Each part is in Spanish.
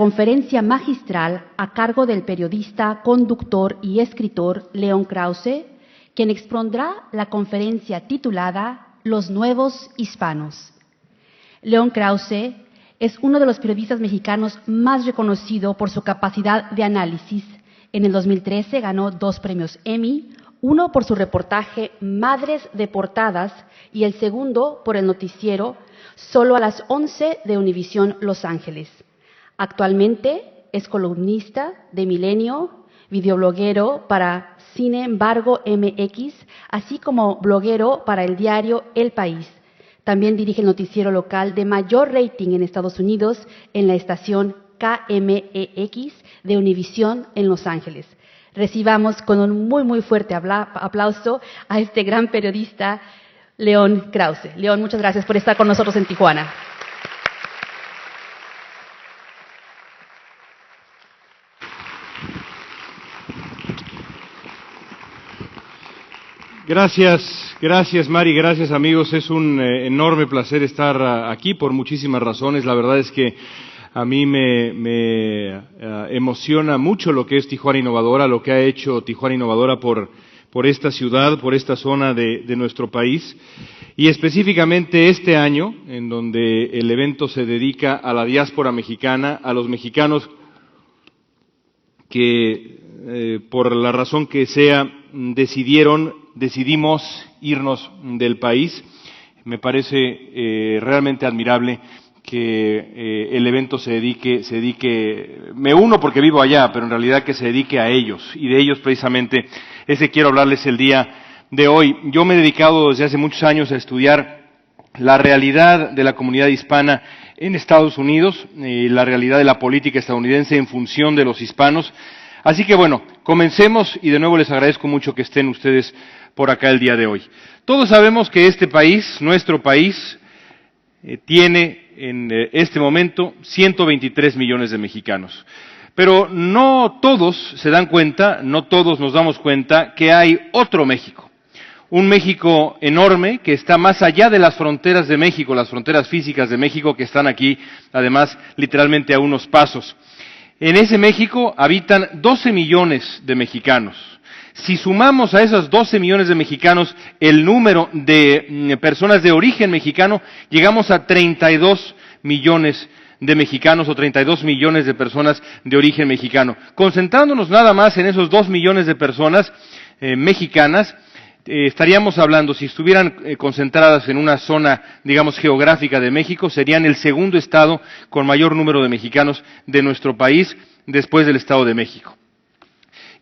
Conferencia magistral a cargo del periodista, conductor y escritor León Krause, quien expondrá la conferencia titulada Los Nuevos Hispanos. León Krause es uno de los periodistas mexicanos más reconocido por su capacidad de análisis. En el 2013 ganó 2 premios Emmy, uno por su reportaje Madres Deportadas y el segundo por el noticiero Solo a las 11 de Univisión Los Ángeles. Actualmente es columnista de Milenio, videobloguero para Sin embargo MX, así como bloguero para el diario El País. También dirige el noticiero local de mayor rating en Estados Unidos en la estación KMEX de Univisión en Los Ángeles. Recibamos con un muy fuerte aplauso a este gran periodista, León Krause. León, muchas gracias por estar con nosotros en Tijuana. Gracias Mari, gracias amigos. Es un enorme placer estar aquí por muchísimas razones. La verdad es que a mí me emociona mucho lo que es Tijuana Innovadora, lo que ha hecho Tijuana Innovadora por esta ciudad, por esta zona de nuestro país, y específicamente este año, en donde el evento se dedica a la diáspora mexicana, a los mexicanos que por la razón que sea decidimos irnos del país. Me parece realmente admirable que el evento se dedique, me uno porque vivo allá, pero en realidad que se dedique a ellos, y de ellos precisamente quiero hablarles el día de hoy. Yo me he dedicado desde hace muchos años a estudiar la realidad de la comunidad hispana en Estados Unidos, la realidad de la política estadounidense en función de los hispanos. Así que bueno, comencemos, y de nuevo les agradezco mucho que estén ustedes por acá el día de hoy. Todos sabemos que este país, nuestro país, tiene en este momento 123 millones de mexicanos. Pero no todos se dan cuenta, no todos nos damos cuenta que hay otro México. Un México enorme que está más allá de las fronteras de México, las fronteras físicas de México que están aquí, además, literalmente a unos pasos. En ese México habitan 12 millones de mexicanos. Si sumamos a esos 12 millones de mexicanos el número de personas de origen mexicano, llegamos a 32 millones de mexicanos o 32 millones de personas de origen mexicano. Concentrándonos nada más en esos 2 millones de personas mexicanas, estaríamos hablando, si estuvieran concentradas en una zona, digamos, geográfica de México, serían el segundo estado con mayor número de mexicanos de nuestro país, después del Estado de México.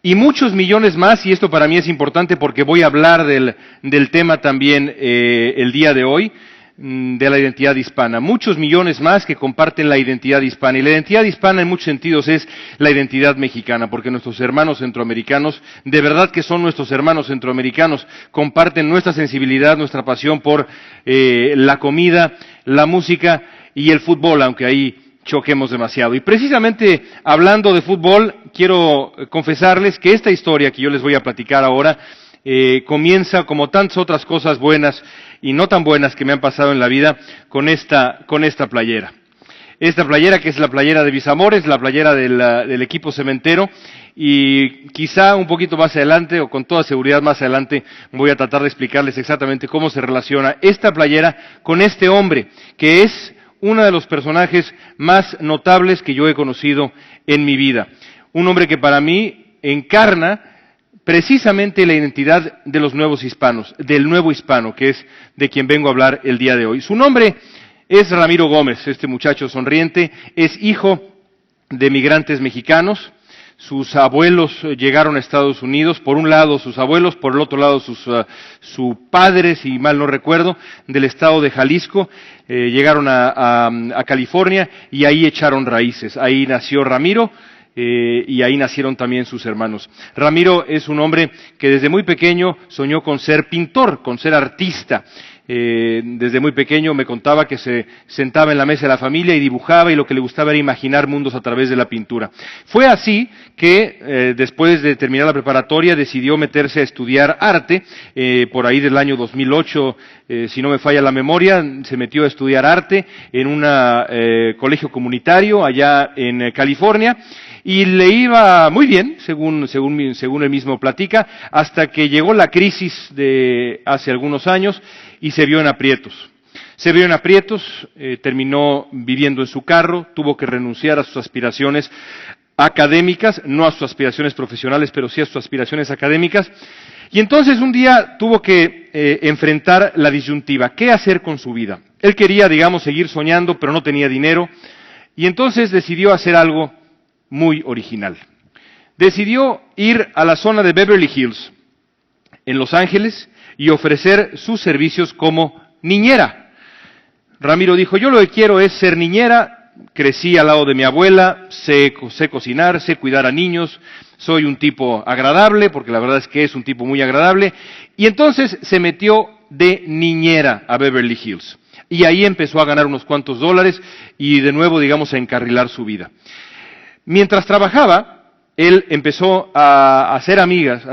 Y muchos millones más, y esto para mí es importante porque voy a hablar del tema también el día de hoy, de la identidad hispana. Muchos millones más que comparten la identidad hispana. Y la identidad hispana en muchos sentidos es la identidad mexicana, porque nuestros hermanos centroamericanos, de verdad que son nuestros hermanos centroamericanos, comparten nuestra sensibilidad, nuestra pasión por la comida, la música y el fútbol, aunque ahí choquemos demasiado. Y precisamente hablando de fútbol, quiero confesarles que esta historia que yo les voy a platicar ahora comienza, como tantas otras cosas buenas y no tan buenas que me han pasado en la vida, con esta playera. Esta playera que es la playera de mis amores, la playera del equipo cementero, y quizá un poquito más adelante, o con toda seguridad más adelante, voy a tratar de explicarles exactamente cómo se relaciona esta playera con este hombre, que es uno de los personajes más notables que yo he conocido en mi vida. Un hombre que para mí encarna precisamente la identidad de los nuevos hispanos, del nuevo hispano, que es de quien vengo a hablar el día de hoy. Su nombre es Ramiro Gómez, este muchacho sonriente, es hijo de migrantes mexicanos. Sus abuelos llegaron a Estados Unidos, por un lado sus abuelos, por el otro lado su padre, si mal no recuerdo, del estado de Jalisco, llegaron a California y ahí echaron raíces. Ahí nació Ramiro, y ahí nacieron también sus hermanos. Ramiro es un hombre que desde muy pequeño soñó con ser pintor, con ser artista. desde muy pequeño me contaba que se sentaba en la mesa de la familia y dibujaba, y lo que le gustaba era imaginar mundos a través de la pintura. Fue así que después de terminar la preparatoria decidió meterse a estudiar arte, por ahí del año 2008, si no me falla la memoria, se metió a estudiar arte en un colegio comunitario allá en California, y le iba muy bien, según él mismo platica, hasta que llegó la crisis de hace algunos años y se vio en aprietos. Terminó viviendo en su carro, tuvo que renunciar a sus aspiraciones académicas, no a sus aspiraciones profesionales, pero sí a sus aspiraciones académicas. Y entonces un día tuvo que enfrentar la disyuntiva, ¿qué hacer con su vida? Él quería, digamos, seguir soñando, pero no tenía dinero, y entonces decidió hacer algo muy original. Decidió ir a la zona de Beverly Hills, en Los Ángeles, y ofrecer sus servicios como niñera. Ramiro dijo, yo lo que quiero es ser niñera, crecí al lado de mi abuela, sé cocinar, sé cuidar a niños, soy un tipo agradable, porque la verdad es que es un tipo muy agradable, y entonces se metió de niñera a Beverly Hills. Y ahí empezó a ganar unos cuantos dólares y de nuevo, digamos, a encarrilar su vida. Mientras trabajaba, él empezó a hacer migas,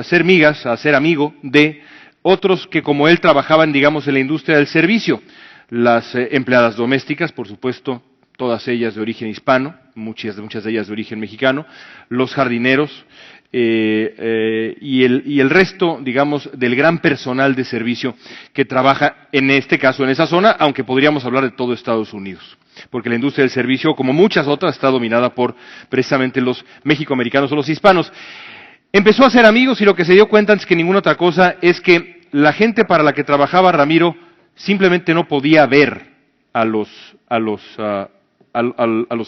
a ser amigo de otros que como él trabajaban, digamos, en la industria del servicio. Las empleadas domésticas, por supuesto, todas ellas de origen hispano, muchas de ellas de origen mexicano, los jardineros y el resto, digamos, del gran personal de servicio que trabaja en este caso en esa zona, aunque podríamos hablar de todo Estados Unidos. Porque la industria del servicio, como muchas otras, está dominada por precisamente los mexicoamericanos o los hispanos. Empezó a hacer amigos y lo que se dio cuenta antes que ninguna otra cosa es que la gente para la que trabajaba Ramiro simplemente no podía ver a los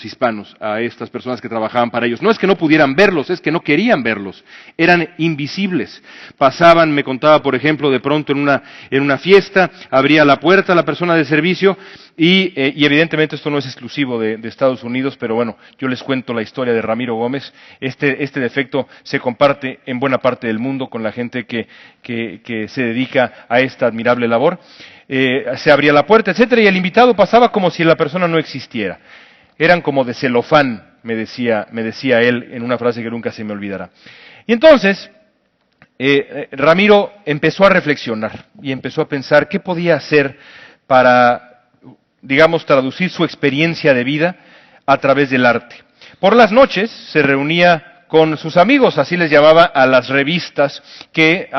hispanos, a estas personas que trabajaban para ellos. No es que no pudieran verlos, es que no querían verlos. Eran invisibles. Pasaban, me contaba, por ejemplo, de pronto en una fiesta, abría la puerta la persona de servicio y evidentemente esto no es exclusivo de Estados Unidos, pero bueno, yo les cuento la historia de Ramiro Gómez. Este defecto se comparte en buena parte del mundo con la gente que se dedica a esta admirable labor. Se abría la puerta, etcétera, y el invitado pasaba como si la persona no existiera. Eran como de celofán, me decía él en una frase que nunca se me olvidará. Y entonces, Ramiro empezó a reflexionar y empezó a pensar qué podía hacer para, digamos, traducir su experiencia de vida a través del arte. Por las noches se reunía con sus amigos, así les llamaba a las revistas que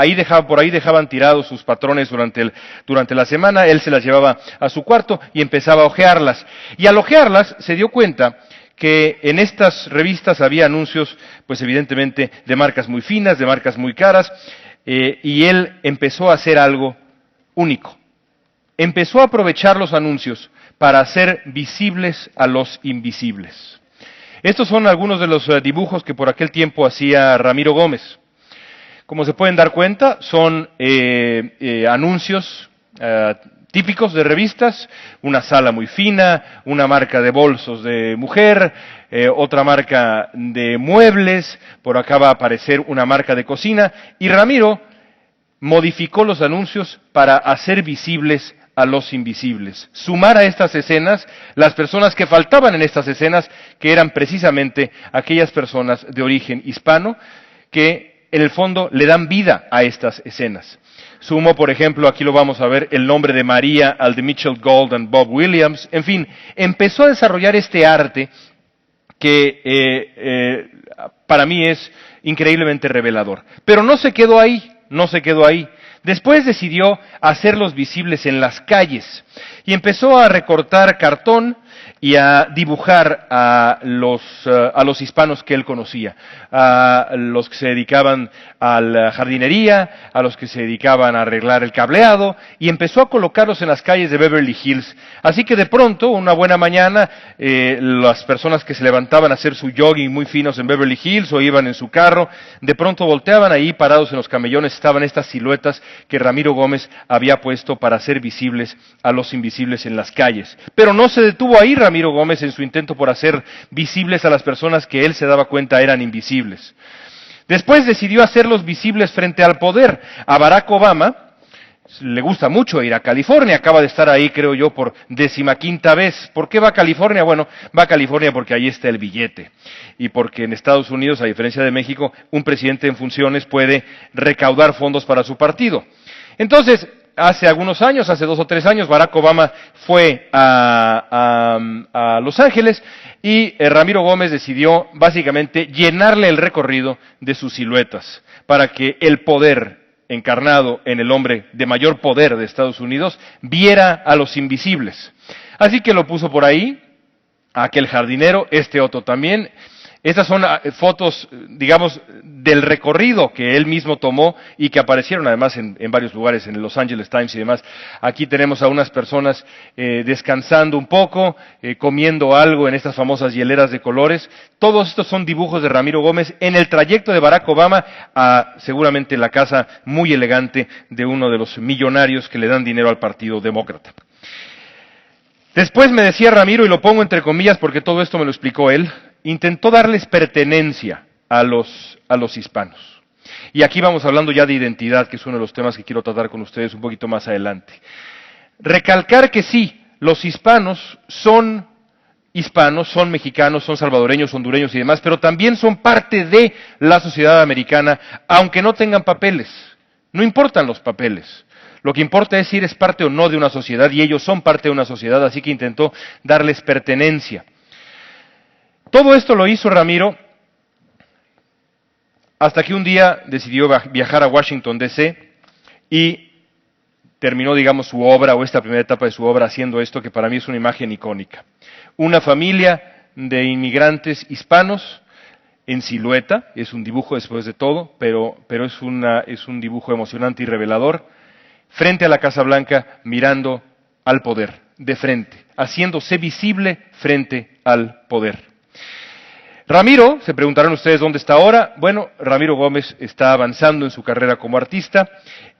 por ahí dejaban tirados sus patrones durante la semana. Él se las llevaba a su cuarto y empezaba a hojearlas. Y al hojearlas se dio cuenta que en estas revistas había anuncios, pues evidentemente, de marcas muy finas, de marcas muy caras, y él empezó a hacer algo único. Empezó a aprovechar los anuncios para hacer visibles a los invisibles. Estos son algunos de los dibujos que por aquel tiempo hacía Ramiro Gómez. Como se pueden dar cuenta, son anuncios típicos de revistas, una sala muy fina, una marca de bolsos de mujer, otra marca de muebles, por acá va a aparecer una marca de cocina, y Ramiro modificó los anuncios para hacer visibles a los invisibles. Sumar a estas escenas las personas que faltaban en estas escenas, que eran precisamente aquellas personas de origen hispano, que en el fondo le dan vida a estas escenas. Sumó, por ejemplo, aquí lo vamos a ver, el nombre de María al de Mitchell Gold and Bob Williams. En fin, empezó a desarrollar este arte que para mí es increíblemente revelador. Pero no se quedó ahí. Después decidió hacerlos visibles en las calles y empezó a recortar cartón y a dibujar a los hispanos que él conocía, a los que se dedicaban a la jardinería, a los que se dedicaban a arreglar el cableado, y empezó a colocarlos en las calles de Beverly Hills. Así que de pronto, una buena mañana, las personas que se levantaban a hacer su jogging muy finos en Beverly Hills o iban en su carro, de pronto volteaban ahí, parados en los camellones, estaban estas siluetas que Ramiro Gómez había puesto para hacer visibles a los invisibles en las calles. Pero no se detuvo ahí Ramiro Gómez en su intento por hacer visibles a las personas que él se daba cuenta eran invisibles. Después decidió hacerlos visibles frente al poder. A Barack Obama, le gusta mucho ir a California, acaba de estar ahí, creo yo, por 15ª vez. ¿Por qué va a California? Bueno, va a California porque ahí está el billete. Y porque en Estados Unidos, a diferencia de México, un presidente en funciones puede recaudar fondos para su partido. Entonces, hace algunos años, hace 2 o 3 años, Barack Obama fue a Los Ángeles y Ramiro Gómez decidió básicamente llenarle el recorrido de sus siluetas para que el poder encarnado en el hombre de mayor poder de Estados Unidos viera a los invisibles. Así que lo puso por ahí, a aquel jardinero, este otro también. Estas son fotos, digamos, del recorrido que él mismo tomó y que aparecieron además en varios lugares, en el Los Angeles Times y demás. Aquí tenemos a unas personas descansando un poco, comiendo algo en estas famosas hieleras de colores. Todos estos son dibujos de Ramiro Gómez en el trayecto de Barack Obama a seguramente la casa muy elegante de uno de los millonarios que le dan dinero al Partido Demócrata. Después me decía Ramiro, y lo pongo entre comillas porque todo esto me lo explicó él, intentó darles pertenencia a los hispanos. Y aquí vamos hablando ya de identidad, que es uno de los temas que quiero tratar con ustedes un poquito más adelante. Recalcar que sí, los hispanos, son mexicanos, son salvadoreños, hondureños y demás, pero también son parte de la sociedad americana, aunque no tengan papeles. No importan los papeles. Lo que importa es si eres parte o no de una sociedad, y ellos son parte de una sociedad, así que intentó darles pertenencia. Todo esto lo hizo Ramiro hasta que un día decidió viajar a Washington, D.C. y terminó, digamos, su obra, o esta primera etapa de su obra, haciendo esto que para mí es una imagen icónica. Una familia de inmigrantes hispanos en silueta, es un dibujo después de todo, pero es un dibujo emocionante y revelador, frente a la Casa Blanca, mirando al poder, de frente, haciéndose visible frente al poder. Ramiro, se preguntarán ustedes dónde está ahora. Bueno, Ramiro Gómez está avanzando en su carrera como artista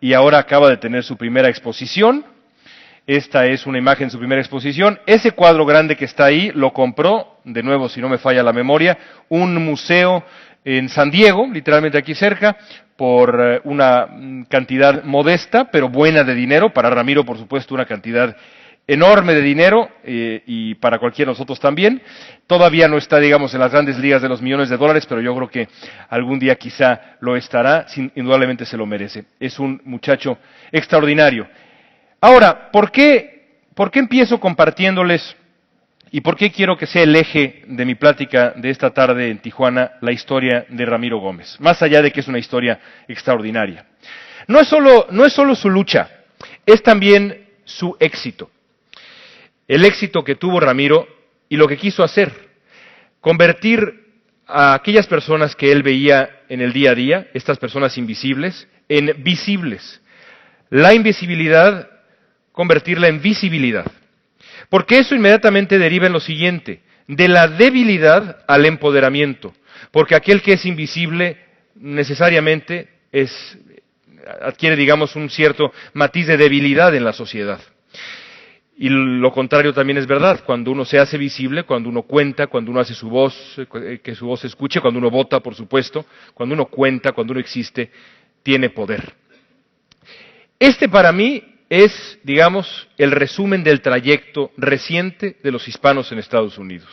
y ahora acaba de tener su primera exposición. Esta es una imagen de su primera exposición. Ese cuadro grande que está ahí lo compró, de nuevo, si no me falla la memoria, un museo en San Diego, literalmente aquí cerca, por una cantidad modesta, pero buena de dinero. Para Ramiro, por supuesto, una cantidad enorme de dinero, y para cualquiera de nosotros también. Todavía no está, digamos, en las grandes ligas de los millones de dólares, pero yo creo que algún día quizá lo estará, indudablemente se lo merece. Es un muchacho extraordinario. Ahora, ¿por qué empiezo compartiéndoles y por qué quiero que sea el eje de mi plática de esta tarde en Tijuana la historia de Ramiro Gómez? Más allá de que es una historia extraordinaria. No es solo su lucha, es también su éxito. El éxito que tuvo Ramiro y lo que quiso hacer, convertir a aquellas personas que él veía en el día a día, estas personas invisibles, en visibles. La invisibilidad, convertirla en visibilidad. Porque eso inmediatamente deriva en lo siguiente, de la debilidad al empoderamiento. Porque aquel que es invisible necesariamente adquiere, digamos, un cierto matiz de debilidad en la sociedad. Y lo contrario también es verdad, cuando uno se hace visible, cuando uno cuenta, cuando uno hace su voz, que su voz se escuche, cuando uno vota, por supuesto, cuando uno cuenta, cuando uno existe, tiene poder. Este para mí es, digamos, el resumen del trayecto reciente de los hispanos en Estados Unidos.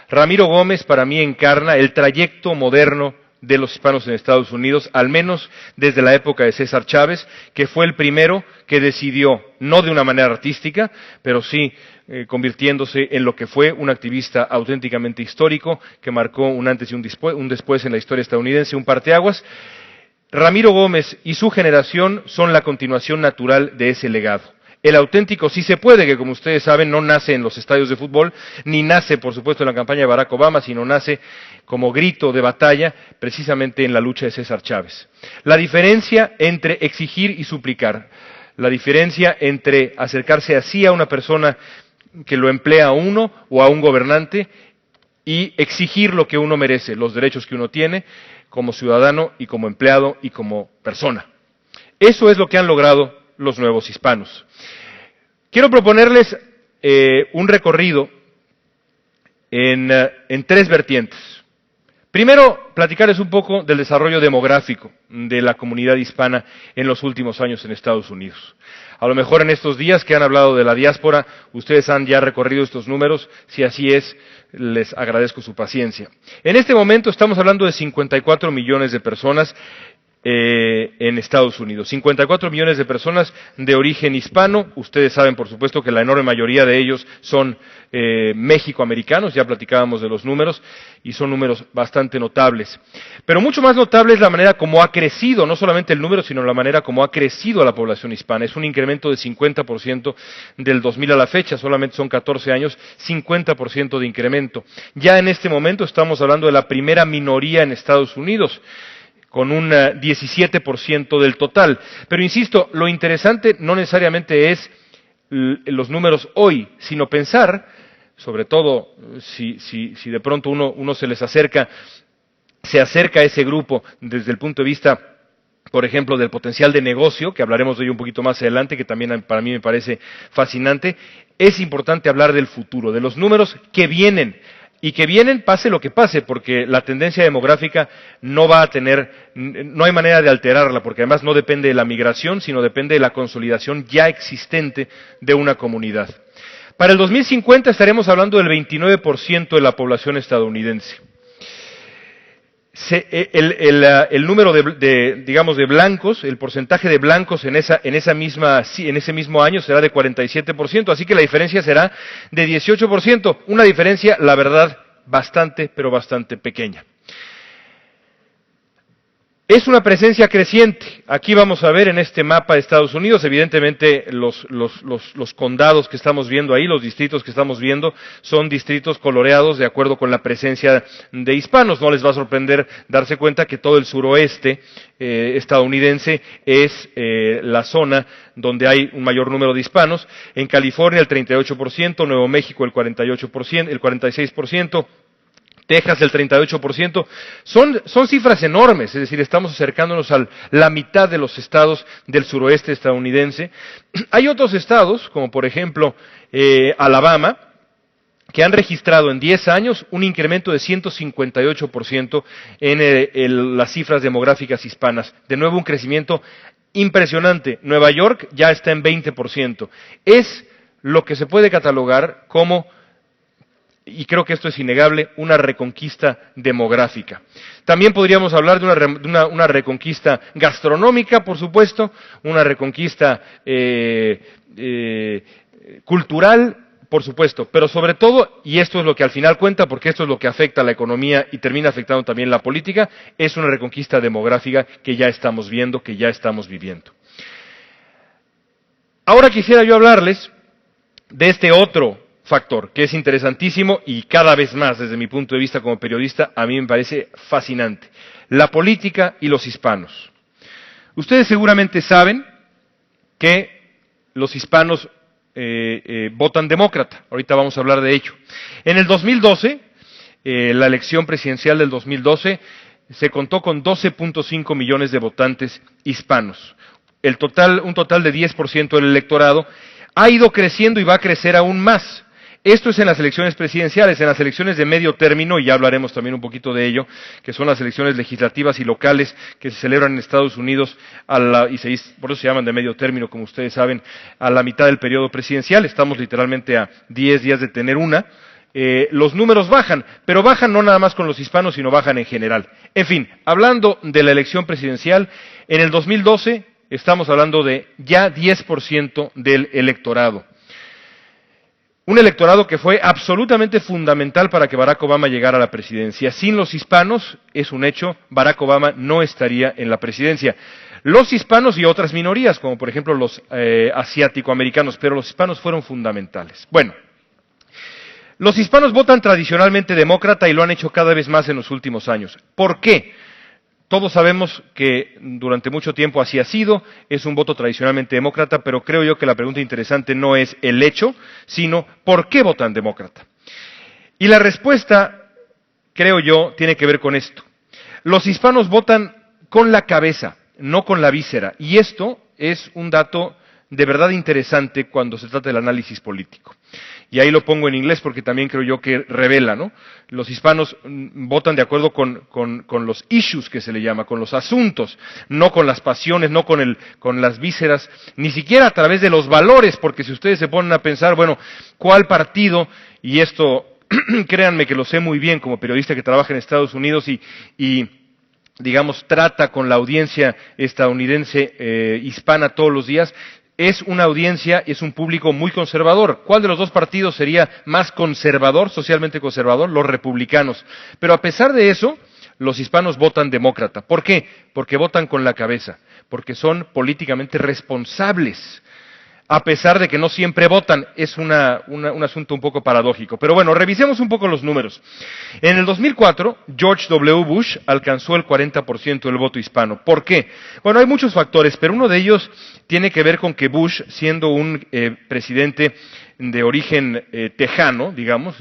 Ramiro Gómez para mí encarna el trayecto moderno de los hispanos en Estados Unidos, al menos desde la época de César Chávez, que fue el primero que decidió, no de una manera artística, pero sí convirtiéndose en lo que fue un activista auténticamente histórico, que marcó un antes y un después en la historia estadounidense, un parteaguas. Ramiro Gómez y su generación son la continuación natural de ese legado. El auténtico sí se puede, que como ustedes saben no nace en los estadios de fútbol, ni nace por supuesto en la campaña de Barack Obama, sino nace como grito de batalla precisamente en la lucha de César Chávez. La diferencia entre exigir y suplicar, la diferencia entre acercarse así a una persona que lo emplea a uno o a un gobernante y exigir lo que uno merece, los derechos que uno tiene como ciudadano y como empleado y como persona. Eso es lo que han logrado los nuevos hispanos. Quiero proponerles un recorrido en 3 vertientes. Primero, platicarles un poco del desarrollo demográfico de la comunidad hispana en los últimos años en Estados Unidos. A lo mejor en estos días que han hablado de la diáspora, ustedes han ya recorrido estos números. Si así es, les agradezco su paciencia. En este momento estamos hablando de 54 millones de personas en Estados Unidos. 54 millones de personas de origen hispano. Ustedes saben, por supuesto, que la enorme mayoría de ellos son méxico-americanos. Ya platicábamos de los números y son números bastante notables. Pero mucho más notable es la manera como ha crecido, no solamente el número, sino la manera como ha crecido la población hispana. Es un incremento de 50% del 2000 a la fecha, solamente son 14 años, 50% de incremento. Ya en este momento estamos hablando de la primera minoría en Estados Unidos, con un 17% del total. Pero insisto, lo interesante no necesariamente es los números hoy, sino pensar, sobre todo si de pronto uno se acerca a ese grupo desde el punto de vista, por ejemplo, del potencial de negocio, que hablaremos de ello un poquito más adelante, que también para mí me parece fascinante. Es importante hablar del futuro, de los números que vienen, y que vienen pase lo que pase, porque la tendencia demográfica no hay manera de alterarla, porque además no depende de la migración, sino depende de la consolidación ya existente de una comunidad. Para el 2050 estaremos hablando del 29% de la población estadounidense. El número de blancos, el porcentaje de blancos en ese mismo año será de 47%, así que la diferencia será de 18%, una diferencia, la verdad, bastante, pero bastante pequeña. Es una presencia creciente. Aquí vamos a ver en este mapa de Estados Unidos, evidentemente los condados que estamos viendo ahí, los distritos que estamos viendo, son distritos coloreados de acuerdo con la presencia de hispanos. No les va a sorprender darse cuenta que todo el suroeste estadounidense es la zona donde hay un mayor número de hispanos. En California el 38%, Nuevo México el 48%, el 46%. Texas el 38%, son cifras enormes, es decir, estamos acercándonos a la mitad de los estados del suroeste estadounidense. Hay otros estados, como por ejemplo Alabama, que han registrado en 10 años un incremento de 158% en las cifras demográficas hispanas. De nuevo, un crecimiento impresionante. Nueva York ya está en 20%. Es lo que se puede catalogar como, y creo que esto es innegable, una reconquista demográfica. También podríamos hablar de una reconquista gastronómica, por supuesto, una reconquista cultural, por supuesto, pero sobre todo, y esto es lo que al final cuenta, porque esto es lo que afecta a la economía y termina afectando también la política, es una reconquista demográfica que ya estamos viendo, que ya estamos viviendo. Ahora quisiera yo hablarles de este otro factor, que es interesantísimo y cada vez más, desde mi punto de vista como periodista, a mí me parece fascinante. La política y los hispanos. Ustedes seguramente saben que los hispanos votan demócrata. Ahorita vamos a hablar de ello. En el 2012, la elección presidencial del 2012, se contó con 12.5 millones de votantes hispanos. Un total de 10% del electorado ha ido creciendo y va a crecer aún más. Esto es en las elecciones presidenciales. En las elecciones de medio término, y ya hablaremos también un poquito de ello, que son las elecciones legislativas y locales que se celebran en Estados Unidos, por eso se llaman de medio término, como ustedes saben, a la mitad del periodo presidencial. Estamos literalmente a 10 días de tener una. Los números bajan, pero bajan no nada más con los hispanos, sino bajan en general. En fin, hablando de la elección presidencial, en el 2012 estamos hablando de ya 10% del electorado. Un electorado que fue absolutamente fundamental para que Barack Obama llegara a la presidencia. Sin los hispanos, es un hecho, Barack Obama no estaría en la presidencia. Los hispanos y otras minorías, como por ejemplo los asiático-americanos, pero los hispanos fueron fundamentales. Bueno, los hispanos votan tradicionalmente demócrata y lo han hecho cada vez más en los últimos años. ¿Por qué? Todos sabemos que durante mucho tiempo así ha sido, es un voto tradicionalmente demócrata, pero creo yo que la pregunta interesante no es el hecho, sino ¿por qué votan demócrata? Y la respuesta, creo yo, tiene que ver con esto. Los hispanos votan con la cabeza, no con la víscera, y esto es un dato de verdad interesante cuando se trata del análisis político. Y ahí lo pongo en inglés porque también creo yo que revela, ¿no? Los hispanos votan de acuerdo con los issues que se le llama, con los asuntos, no con las pasiones, no con las vísceras, ni siquiera a través de los valores, porque si ustedes se ponen a pensar, bueno, ¿cuál partido? Y esto, créanme que lo sé muy bien como periodista que trabaja en Estados Unidos y digamos, trata con la audiencia estadounidense hispana todos los días. Es una audiencia, es un público muy conservador. ¿Cuál de los dos partidos sería más conservador, socialmente conservador? Los republicanos. Pero a pesar de eso, los hispanos votan demócrata. ¿Por qué? Porque votan con la cabeza, porque son políticamente responsables. A pesar de que no siempre votan, es un asunto un poco paradójico. Pero bueno, revisemos un poco los números. En el 2004, George W. Bush alcanzó el 40% del voto hispano. ¿Por qué? Bueno, hay muchos factores, pero uno de ellos tiene que ver con que Bush, siendo un presidente de origen tejano, digamos,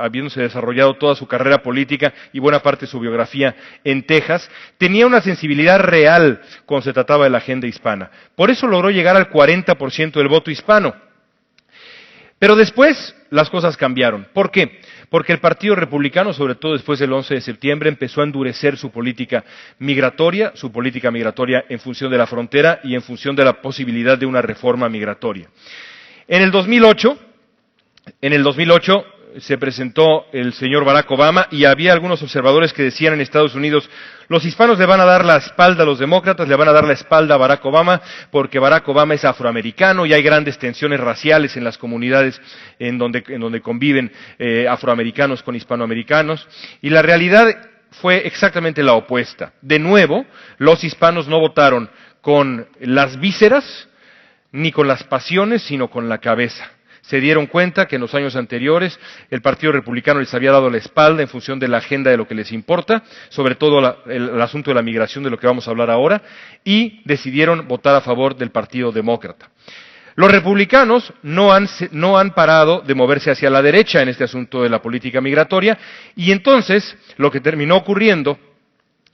habiéndose desarrollado toda su carrera política y buena parte de su biografía en Texas, tenía una sensibilidad real cuando se trataba de la agenda hispana. Por eso logró llegar al 40% del voto hispano. Pero después las cosas cambiaron. ¿Por qué? Porque el Partido Republicano, sobre todo después del 11 de septiembre, empezó a endurecer su política migratoria en función de la frontera y en función de la posibilidad de una reforma migratoria. En el 2008 se presentó el señor Barack Obama y había algunos observadores que decían en Estados Unidos, los hispanos le van a dar la espalda a los demócratas, le van a dar la espalda a Barack Obama porque Barack Obama es afroamericano y hay grandes tensiones raciales en las comunidades en donde conviven afroamericanos con hispanoamericanos. Y la realidad fue exactamente la opuesta. De nuevo, los hispanos no votaron con las vísceras, ni con las pasiones, sino con la cabeza. Se dieron cuenta que en los años anteriores el Partido Republicano les había dado la espalda en función de la agenda de lo que les importa, sobre todo el asunto de la migración, de lo que vamos a hablar ahora, y decidieron votar a favor del Partido Demócrata. Los republicanos no han parado de moverse hacia la derecha en este asunto de la política migratoria, y entonces lo que terminó ocurriendo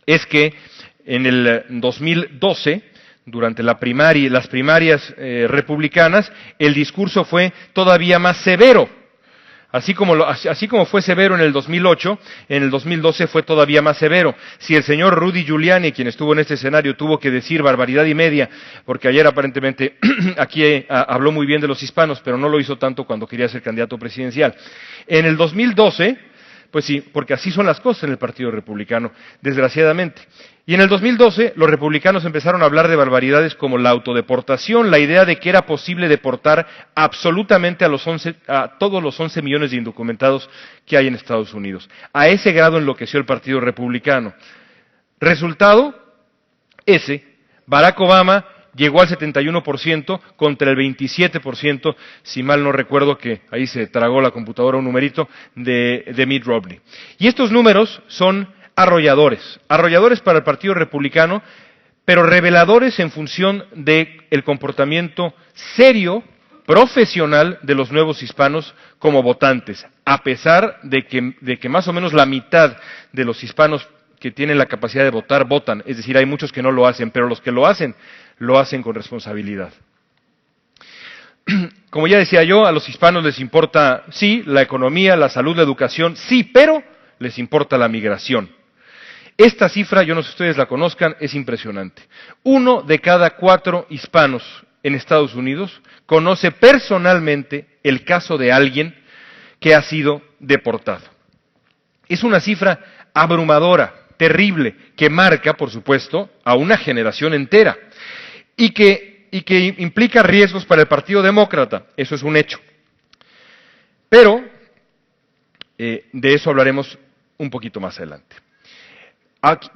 es que en el 2012, durante las primarias republicanas, el discurso fue todavía más severo. Así como fue severo en el 2008, en el 2012 fue todavía más severo. Si el señor Rudy Giuliani, quien estuvo en este escenario, tuvo que decir barbaridad y media, porque ayer aparentemente aquí habló muy bien de los hispanos, pero no lo hizo tanto cuando quería ser candidato presidencial. En el 2012, pues sí, porque así son las cosas en el Partido Republicano, desgraciadamente. Y en el 2012 los republicanos empezaron a hablar de barbaridades como la autodeportación, la idea de que era posible deportar absolutamente a todos los 11 millones de indocumentados que hay en Estados Unidos. A ese grado enloqueció el Partido Republicano. Resultado, Barack Obama llegó al 71% contra el 27%, si mal no recuerdo, que ahí se tragó la computadora un numerito, de Mitt Romney. Y estos números son arrolladores para el Partido Republicano, pero reveladores en función del comportamiento serio, profesional de los nuevos hispanos como votantes, a pesar de que más o menos la mitad de los hispanos que tienen la capacidad de votar, votan. Es decir, hay muchos que no lo hacen, pero los que lo hacen con responsabilidad. Como ya decía yo, a los hispanos les importa, sí, la economía, la salud, la educación, sí, pero les importa la migración. Esta cifra, yo no sé si ustedes la conozcan, es impresionante. 1 de cada 4 hispanos en Estados Unidos conoce personalmente el caso de alguien que ha sido deportado. Es una cifra abrumadora, terrible, que marca, por supuesto, a una generación entera y que implica riesgos para el Partido Demócrata. Eso es un hecho. Pero de eso hablaremos un poquito más adelante.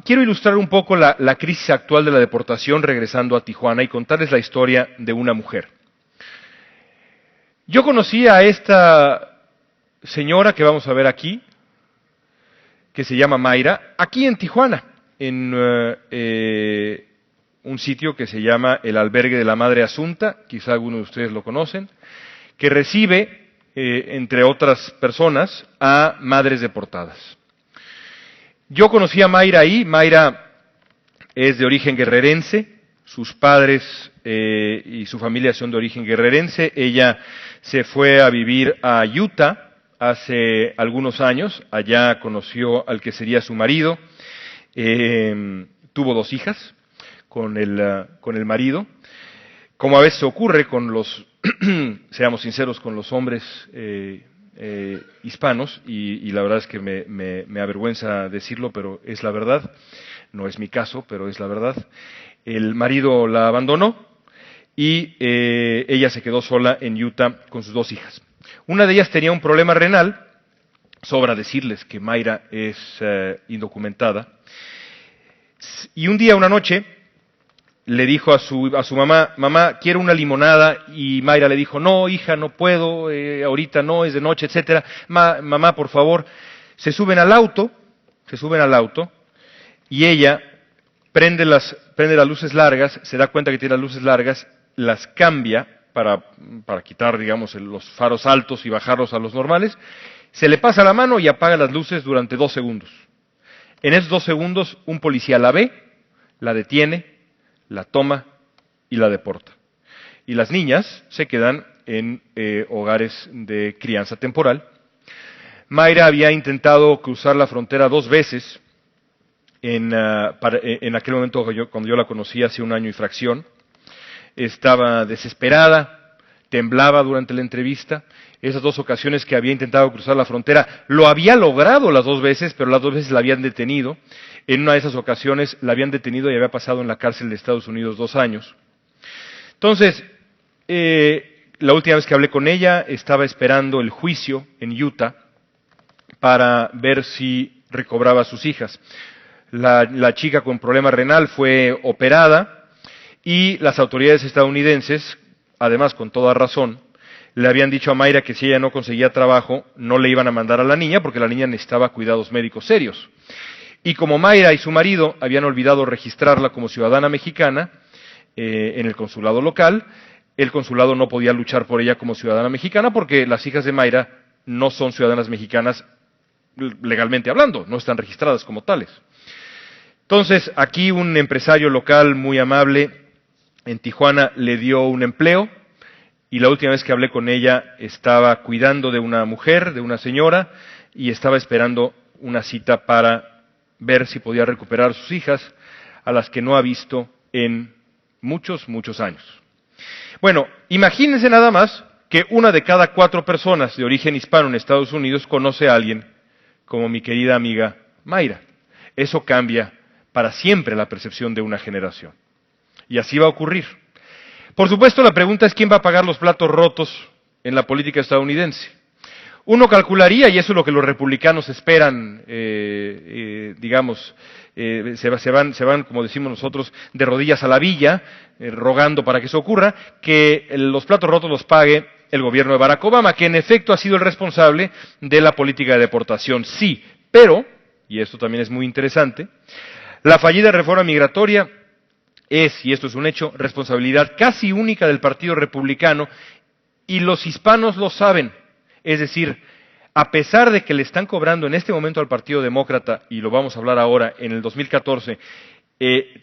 Quiero ilustrar un poco la crisis actual de la deportación regresando a Tijuana y contarles la historia de una mujer. Yo conocí a esta señora que vamos a ver aquí, que se llama Mayra, aquí en Tijuana, en un sitio que se llama el Albergue de la Madre Asunta, quizá algunos de ustedes lo conocen, que recibe, entre otras personas, a madres deportadas. Yo conocí a Mayra ahí. Mayra es de origen guerrerense, Sus padres y su familia son de origen guerrerense. Ella se fue a vivir a Utah hace algunos años. Allá conoció al que sería su marido. Tuvo 2 hijas con el marido. Como a veces ocurre con los, seamos sinceros, con los hombres hispanos, y la verdad es que me avergüenza decirlo, pero es la verdad. No es mi caso, pero es la verdad. El marido la abandonó y ella se quedó sola en Utah con sus 2 hijas. Una de ellas tenía un problema renal. Sobra decirles que Mayra es indocumentada. Y un día, una noche, le dijo a su mamá: mamá, quiero una limonada. Y Mayra le dijo: no, hija, no puedo, ahorita no, es de noche, etcétera. Mamá, por favor. Se suben al auto, y ella prende las luces largas, se da cuenta que tiene las luces largas, las cambia para quitar, digamos, los faros altos y bajarlos a los normales, se le pasa la mano y apaga las luces durante 2 segundos. En esos 2 segundos, un policía la ve, la detiene, la toma y la deporta. Y las niñas se quedan en hogares de crianza temporal. Mayra había intentado cruzar la frontera 2 veces en aquel momento cuando yo la conocí hace 1 año y fracción. Estaba desesperada, temblaba durante la entrevista. Esas 2 ocasiones que había intentado cruzar la frontera, lo había logrado las 2 veces, pero las 2 veces la habían detenido. En una de esas ocasiones la habían detenido y había pasado en la cárcel de Estados Unidos 2 años. Entonces, la última vez que hablé con ella, estaba esperando el juicio en Utah para ver si recobraba a sus hijas. La chica con problema renal fue operada y las autoridades estadounidenses, además con toda razón, le habían dicho a Mayra que si ella no conseguía trabajo, no le iban a mandar a la niña porque la niña necesitaba cuidados médicos serios. Y como Mayra y su marido habían olvidado registrarla como ciudadana mexicana en el consulado local, el consulado no podía luchar por ella como ciudadana mexicana porque las hijas de Mayra no son ciudadanas mexicanas legalmente hablando, no están registradas como tales. Entonces, aquí un empresario local muy amable en Tijuana le dio un empleo, y la última vez que hablé con ella estaba cuidando de una mujer, de una señora, y estaba esperando una cita para ver si podía recuperar a sus hijas, a las que no ha visto en muchos, muchos años. Bueno, imagínense nada más que 1 de cada 4 personas de origen hispano en Estados Unidos conoce a alguien como mi querida amiga Mayra. Eso cambia para siempre la percepción de una generación. Y así va a ocurrir. Por supuesto, la pregunta es quién va a pagar los platos rotos en la política estadounidense. Uno calcularía, y eso es lo que los republicanos esperan, se van, como decimos nosotros, de rodillas a la villa, rogando para que eso ocurra, que los platos rotos los pague el gobierno de Barack Obama, que en efecto ha sido el responsable de la política de deportación. Sí, pero, y esto también es muy interesante, la fallida reforma migratoria es, y esto es un hecho, responsabilidad casi única del Partido Republicano, y los hispanos lo saben. Es decir, a pesar de que le están cobrando en este momento al Partido Demócrata, y lo vamos a hablar ahora, en el 2014,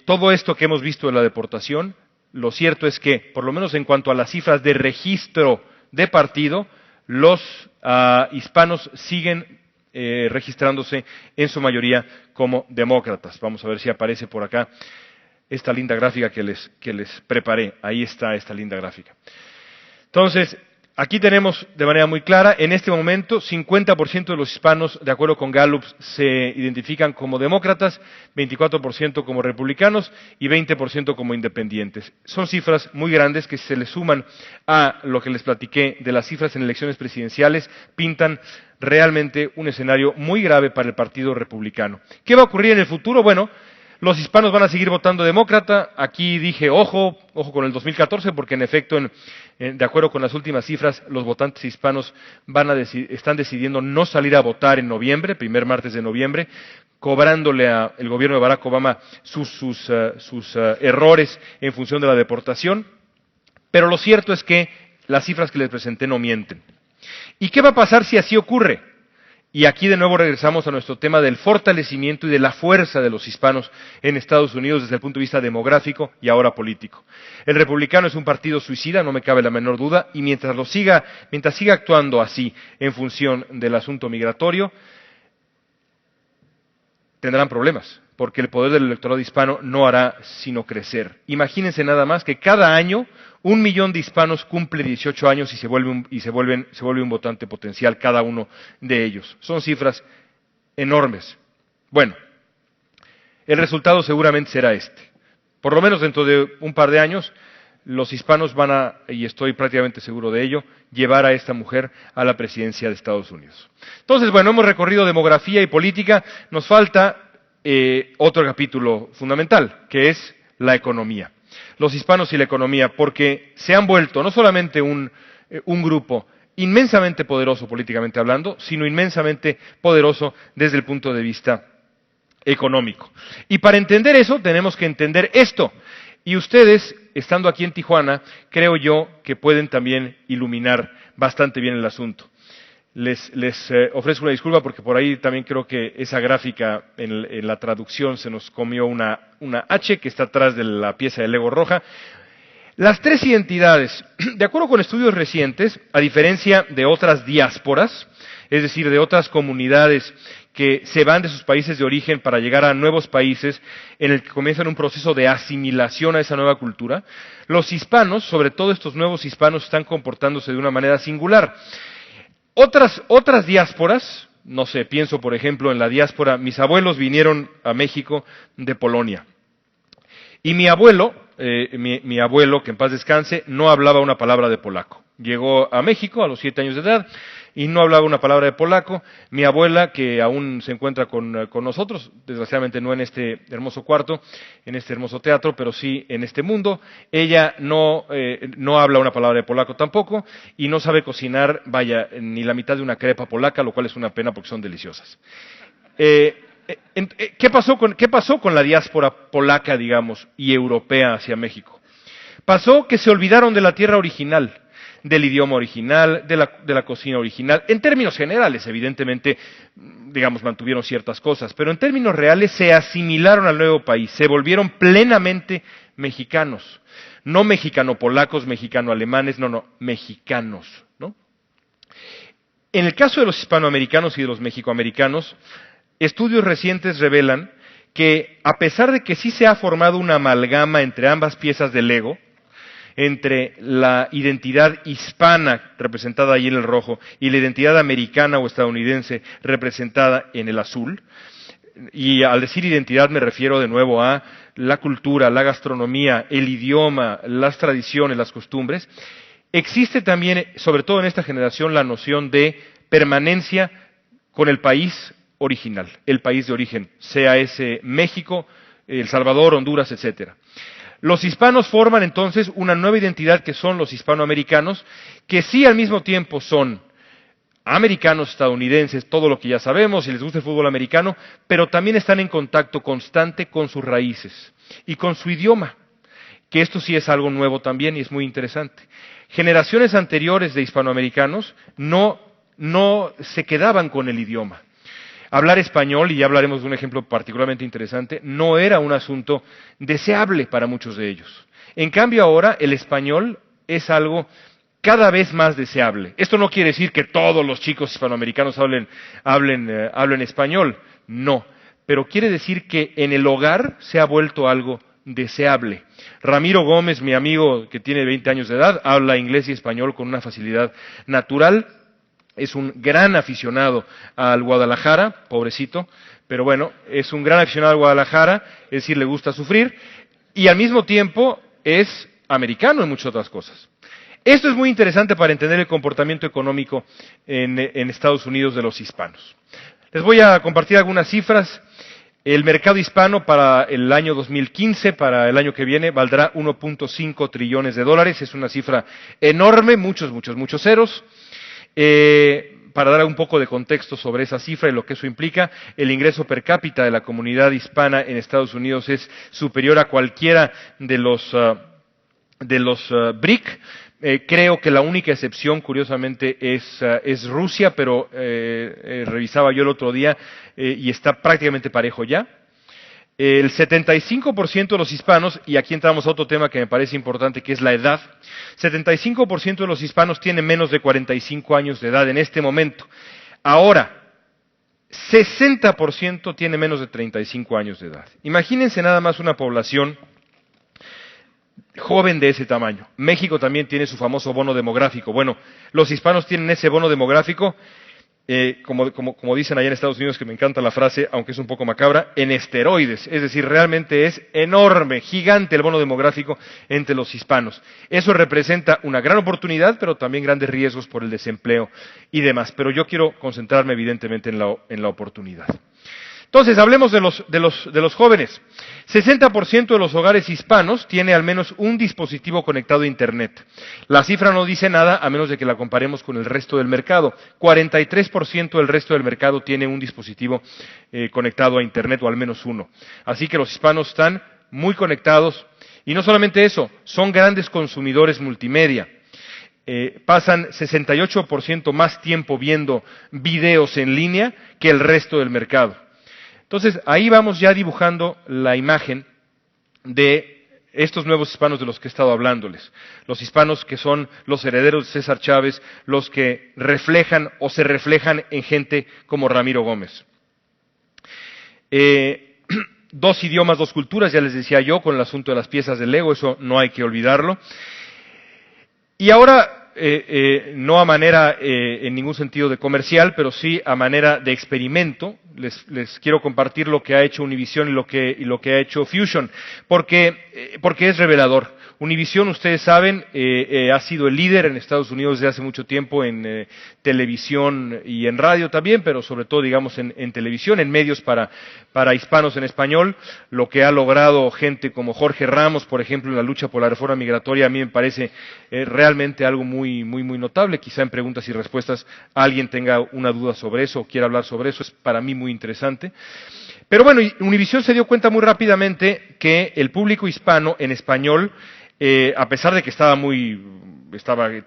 todo esto que hemos visto de la deportación, lo cierto es que, por lo menos en cuanto a las cifras de registro de partido, los hispanos siguen registrándose en su mayoría como demócratas. Vamos a ver si aparece por acá esta linda gráfica que les preparé. Ahí está esta linda gráfica. Entonces, aquí tenemos de manera muy clara, en este momento, 50% de los hispanos, de acuerdo con Gallup, se identifican como demócratas, 24% como republicanos y 20% como independientes. Son cifras muy grandes que, si se le suman a lo que les platiqué de las cifras en elecciones presidenciales, pintan realmente un escenario muy grave para el Partido Republicano. ¿Qué va a ocurrir en el futuro? Bueno, los hispanos van a seguir votando demócrata. Aquí dije, ojo con el 2014, porque en efecto, de acuerdo con las últimas cifras, los votantes hispanos están decidiendo no salir a votar en noviembre, primer martes de noviembre, cobrándole al gobierno de Barack Obama sus errores en función de la deportación. Pero lo cierto es que las cifras que les presenté no mienten. ¿Y qué va a pasar si así ocurre? Y aquí de nuevo regresamos a nuestro tema del fortalecimiento y de la fuerza de los hispanos en Estados Unidos desde el punto de vista demográfico y ahora político. El republicano es un partido suicida, no me cabe la menor duda, y mientras siga actuando así en función del asunto migratorio, tendrán problemas, porque el poder del electorado hispano no hará sino crecer. Imagínense nada más que cada año 1 millón de hispanos cumple 18 años y se vuelve un votante potencial cada uno de ellos. Son cifras enormes. Bueno, el resultado seguramente será este. Por lo menos dentro de un par de años, los hispanos van a, y estoy prácticamente seguro de ello, llevar a esta mujer a la presidencia de Estados Unidos. Entonces, bueno, hemos recorrido demografía y política, nos falta otro capítulo fundamental, que es la economía. Los hispanos y la economía, porque se han vuelto no solamente un grupo inmensamente poderoso políticamente hablando, sino inmensamente poderoso desde el punto de vista económico. Y para entender eso, tenemos que entender esto. Y ustedes, estando aquí en Tijuana, creo yo que pueden también iluminar bastante bien el asunto. Les ofrezco una disculpa porque por ahí también creo que esa gráfica en la traducción se nos comió una H que está atrás de la pieza de Lego roja. Las tres identidades, de acuerdo con estudios recientes, a diferencia de otras diásporas, es decir, de otras comunidades que se van de sus países de origen para llegar a nuevos países en el que comienzan un proceso de asimilación a esa nueva cultura, los hispanos, sobre todo estos nuevos hispanos, están comportándose de una manera singular. Otras diásporas, no sé, pienso por ejemplo en la diáspora, mis abuelos vinieron a México de Polonia. Y mi abuelo, mi abuelo, que en paz descanse, no hablaba una palabra de polaco. Llegó a México a los 7 años de edad y no hablaba una palabra de polaco. Mi abuela, que aún se encuentra con nosotros, desgraciadamente no en este hermoso cuarto, en este hermoso teatro, pero sí en este mundo, ella no habla una palabra de polaco tampoco y no sabe cocinar, vaya, ni la mitad de una crepa polaca, lo cual es una pena porque son deliciosas. ¿Qué pasó con la diáspora polaca, digamos, y europea hacia México? Pasó que se olvidaron de la tierra original, del idioma original, de la cocina original. En términos generales, evidentemente, digamos, mantuvieron ciertas cosas, pero en términos reales se asimilaron al nuevo país, se volvieron plenamente mexicanos. No mexicano-polacos, mexicano-alemanes, no, mexicanos, ¿no? En el caso de los hispanoamericanos y de los mexicoamericanos, estudios recientes revelan que, a pesar de que sí se ha formado una amalgama entre ambas piezas del Lego, entre la identidad hispana representada ahí en el rojo y la identidad americana o estadounidense representada en el azul, y al decir identidad me refiero de nuevo a la cultura, la gastronomía, el idioma, las tradiciones, las costumbres, existe también, sobre todo en esta generación, la noción de permanencia con el país original, el país de origen, sea ese México, El Salvador, Honduras, etcétera. Los hispanos forman entonces una nueva identidad que son los hispanoamericanos, que sí al mismo tiempo son americanos, estadounidenses, todo lo que ya sabemos, si les gusta el fútbol americano, pero también están en contacto constante con sus raíces y con su idioma, que esto sí es algo nuevo también y es muy interesante. Generaciones anteriores de hispanoamericanos no se quedaban con el idioma. Hablar español, y ya hablaremos de un ejemplo particularmente interesante, no era un asunto deseable para muchos de ellos. En cambio ahora el español es algo cada vez más deseable. Esto no quiere decir que todos los chicos hispanoamericanos hablen español, no. Pero quiere decir que en el hogar se ha vuelto algo deseable. Ramiro Gómez, mi amigo que tiene 20 años de edad, habla inglés y español con una facilidad natural. Es un gran aficionado al Guadalajara, pobrecito, pero bueno, es un gran aficionado al Guadalajara, es decir, le gusta sufrir, y al mismo tiempo es americano en muchas otras cosas. Esto es muy interesante para entender el comportamiento económico en Estados Unidos de los hispanos. Les voy a compartir algunas cifras. El mercado hispano para el año 2015, para el año que viene, valdrá 1.5 trillones de dólares. Es una cifra enorme, muchos ceros. Para dar un poco de contexto sobre esa cifra y lo que eso implica, el ingreso per cápita de la comunidad hispana en Estados Unidos es superior a cualquiera de los BRIC, Creo que la única excepción, curiosamente, es Rusia, pero revisaba yo el otro día y está prácticamente parejo ya. El 75% de los hispanos, y aquí entramos a otro tema que me parece importante, que es la edad, 75% de los hispanos tienen menos de 45 años de edad en este momento. Ahora, 60% tiene menos de 35 años de edad. Imagínense nada más una población joven de ese tamaño. México también tiene su famoso bono demográfico. Bueno, los hispanos tienen ese bono demográfico, como dicen allá en Estados Unidos, que me encanta la frase, aunque es un poco macabra, en esteroides. Es decir, realmente es enorme, gigante el bono demográfico entre los hispanos. Eso representa una gran oportunidad, pero también grandes riesgos por el desempleo y demás. Pero yo quiero concentrarme evidentemente en la oportunidad. Entonces, hablemos de los jóvenes. 60% de los hogares hispanos tiene al menos un dispositivo conectado a Internet. La cifra no dice nada a menos de que la comparemos con el resto del mercado. 43% del resto del mercado tiene un dispositivo conectado a Internet, o al menos uno. Así que los hispanos están muy conectados. Y no solamente eso, son grandes consumidores multimedia. Pasan 68% más tiempo viendo videos en línea que el resto del mercado. Entonces, ahí vamos ya dibujando la imagen de estos nuevos hispanos de los que he estado hablándoles. Los hispanos que son los herederos de César Chávez, los que reflejan o se reflejan en gente como Ramiro Gómez. 2 idiomas, 2 culturas, ya les decía yo, con el asunto de las piezas de Lego, eso no hay que olvidarlo. Y ahora, no a manera en ningún sentido de comercial, pero sí a manera de experimento, les quiero compartir lo que ha hecho Univision y lo que ha hecho Fusion, porque es revelador. Univision, ustedes saben, ha sido el líder en Estados Unidos desde hace mucho tiempo en televisión y en radio también, pero sobre todo, digamos, en televisión, en medios para hispanos en español. Lo que ha logrado gente como Jorge Ramos, por ejemplo, en la lucha por la reforma migratoria, a mí me parece realmente algo muy notable. Quizá en preguntas y respuestas alguien tenga una duda sobre eso o quiera hablar sobre eso. Es para mí muy interesante. Pero bueno, Univision se dio cuenta muy rápidamente que el público hispano en español, a pesar de que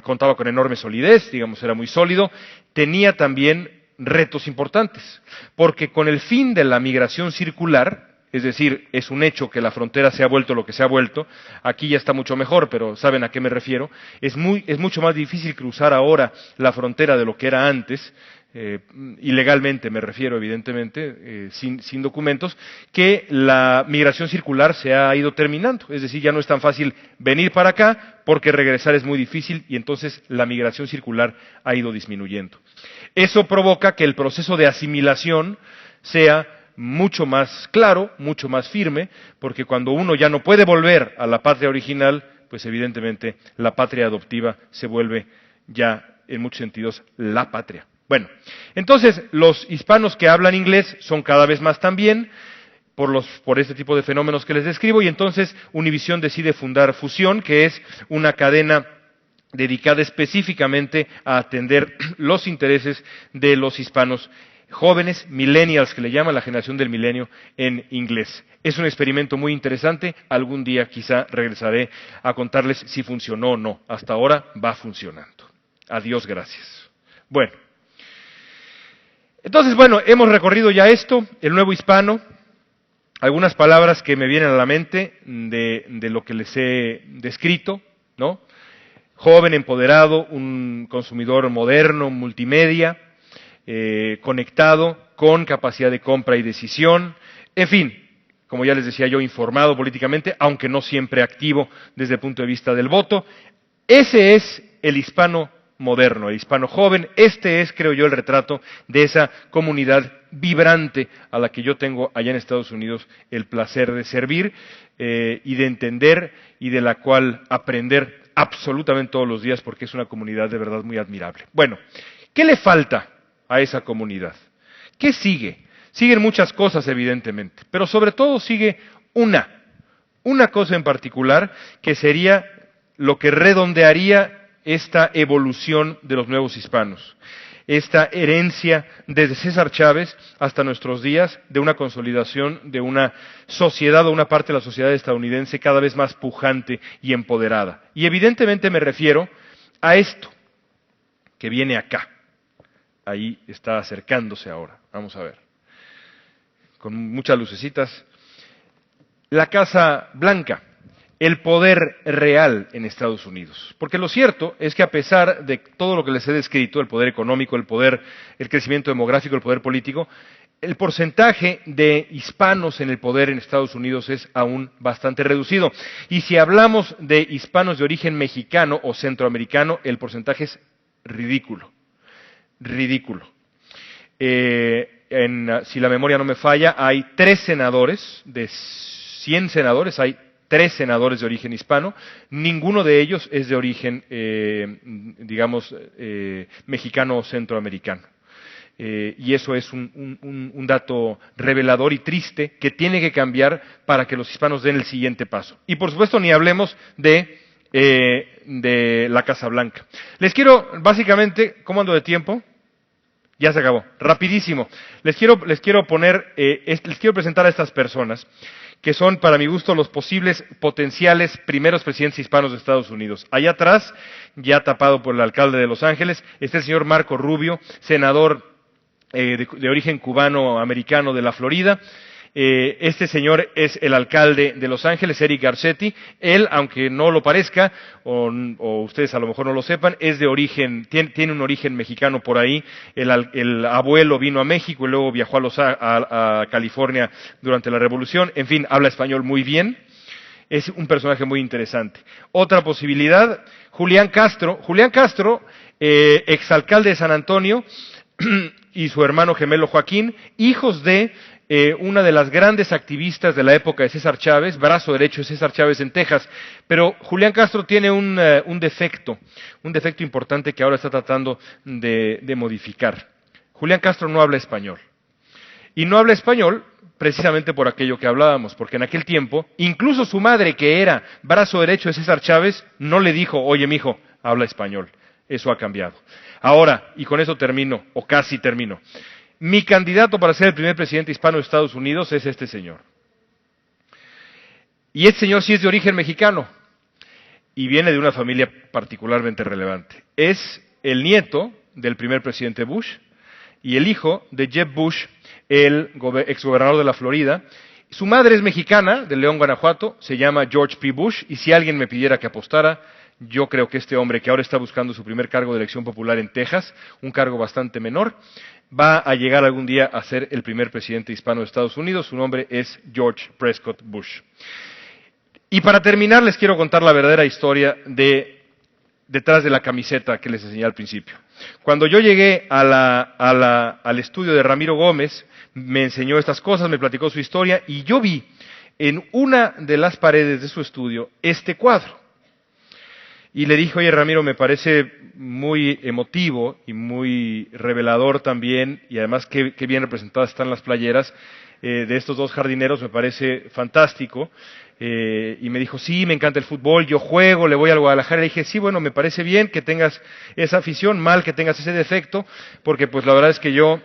contaba con enorme solidez, digamos, era muy sólido, tenía también retos importantes, porque con el fin de la migración circular, es decir, es un hecho que la frontera se ha vuelto lo que se ha vuelto, aquí ya está mucho mejor, pero saben a qué me refiero, es mucho más difícil cruzar ahora la frontera de lo que era antes, ilegalmente me refiero evidentemente, sin documentos, que la migración circular se ha ido terminando, es decir, ya no es tan fácil venir para acá porque regresar es muy difícil y entonces la migración circular ha ido disminuyendo. Eso provoca que el proceso de asimilación sea mucho más claro, mucho más firme, porque cuando uno ya no puede volver a la patria original, pues evidentemente la patria adoptiva se vuelve ya en muchos sentidos la patria. Bueno, entonces los hispanos que hablan inglés son cada vez más también por este tipo de fenómenos que les describo, y entonces Univision decide fundar Fusión, que es una cadena dedicada específicamente a atender los intereses de los hispanos jóvenes, millennials que le llaman, la generación del milenio en inglés. Es un experimento muy interesante, algún día quizá regresaré a contarles si funcionó o no. Hasta ahora va funcionando. Adiós, gracias. Bueno. Entonces, bueno, hemos recorrido ya esto, el nuevo hispano, algunas palabras que me vienen a la mente de lo que les he descrito, ¿no? Joven, empoderado, un consumidor moderno, multimedia, conectado, con capacidad de compra y decisión, en fin, como ya les decía yo, informado políticamente, aunque no siempre activo desde el punto de vista del voto. Ese es el hispano moderno, el hispano joven. Este es, creo yo, el retrato de esa comunidad vibrante a la que yo tengo allá en Estados Unidos el placer de servir y de entender y de la cual aprender absolutamente todos los días, porque es una comunidad de verdad muy admirable. Bueno, ¿qué le falta a esa comunidad? ¿Qué sigue? Siguen muchas cosas, evidentemente, pero sobre todo sigue una cosa en particular que sería lo que redondearía esta evolución de los nuevos hispanos, esta herencia desde César Chávez hasta nuestros días de una consolidación de una sociedad o una parte de la sociedad estadounidense cada vez más pujante y empoderada. Y evidentemente me refiero a esto que viene acá. Ahí está acercándose ahora. Vamos a ver. Con muchas lucecitas. La Casa Blanca, el poder real en Estados Unidos. Porque lo cierto es que a pesar de todo lo que les he descrito, el poder económico, el crecimiento demográfico, el poder político, el porcentaje de hispanos en el poder en Estados Unidos es aún bastante reducido. Y si hablamos de hispanos de origen mexicano o centroamericano, el porcentaje es ridículo. Ridículo. Si la memoria no me falla, hay 3 senadores, de 100 senadores, hay 3 senadores de origen hispano, ninguno de ellos es de origen, mexicano o centroamericano. Y eso es un dato revelador y triste que tiene que cambiar para que los hispanos den el siguiente paso. Y por supuesto ni hablemos de la Casa Blanca. Les quiero, básicamente, ¿cómo ando de tiempo? Ya se acabó, rapidísimo. Les quiero presentar a estas personas que son, para mi gusto, los posibles potenciales primeros presidentes hispanos de Estados Unidos. Allá atrás, ya tapado por el alcalde de Los Ángeles, está el señor Marco Rubio, senador de origen cubano-americano de la Florida. Este señor es el alcalde de Los Ángeles, Eric Garcetti. Él, aunque no lo parezca, o ustedes a lo mejor no lo sepan, es de origen, tiene un origen mexicano por ahí. El abuelo vino a México y luego viajó a California durante la Revolución. En fin, habla español muy bien. Es un personaje muy interesante. Otra posibilidad, Julián Castro. Julián Castro, exalcalde de San Antonio, y su hermano gemelo Joaquín, hijos de una de las grandes activistas de la época de César Chávez, brazo derecho de César Chávez en Texas. Pero Julián Castro tiene un defecto importante que ahora está tratando de modificar. Julián Castro no habla español. Y no habla español precisamente por aquello que hablábamos, porque en aquel tiempo, incluso su madre, que era brazo derecho de César Chávez, no le dijo, oye, mijo, habla español. Eso ha cambiado. Ahora, y con eso termino, o casi termino, mi candidato para ser el primer presidente hispano de Estados Unidos es este señor. Y este señor sí es de origen mexicano y viene de una familia particularmente relevante. Es el nieto del primer presidente Bush y el hijo de Jeb Bush, el exgobernador de la Florida. Su madre es mexicana, de León, Guanajuato, se llama George P. Bush, y si alguien me pidiera que apostara, yo creo que este hombre, que ahora está buscando su primer cargo de elección popular en Texas, un cargo bastante menor, va a llegar algún día a ser el primer presidente hispano de Estados Unidos. Su nombre es George Prescott Bush. Y para terminar, les quiero contar la verdadera historia detrás de la camiseta que les enseñé al principio. Cuando yo llegué al estudio de Ramiro Gómez, me enseñó estas cosas, me platicó su historia, y yo vi en una de las paredes de su estudio este cuadro. Y le dije, oye Ramiro, me parece muy emotivo y muy revelador también, y además qué bien representadas están las playeras de estos dos jardineros, me parece fantástico. Y me dijo, sí, me encanta el fútbol, yo juego, le voy al Guadalajara. Le dije, sí, bueno, me parece bien que tengas esa afición, mal que tengas ese defecto, porque pues la verdad es que yo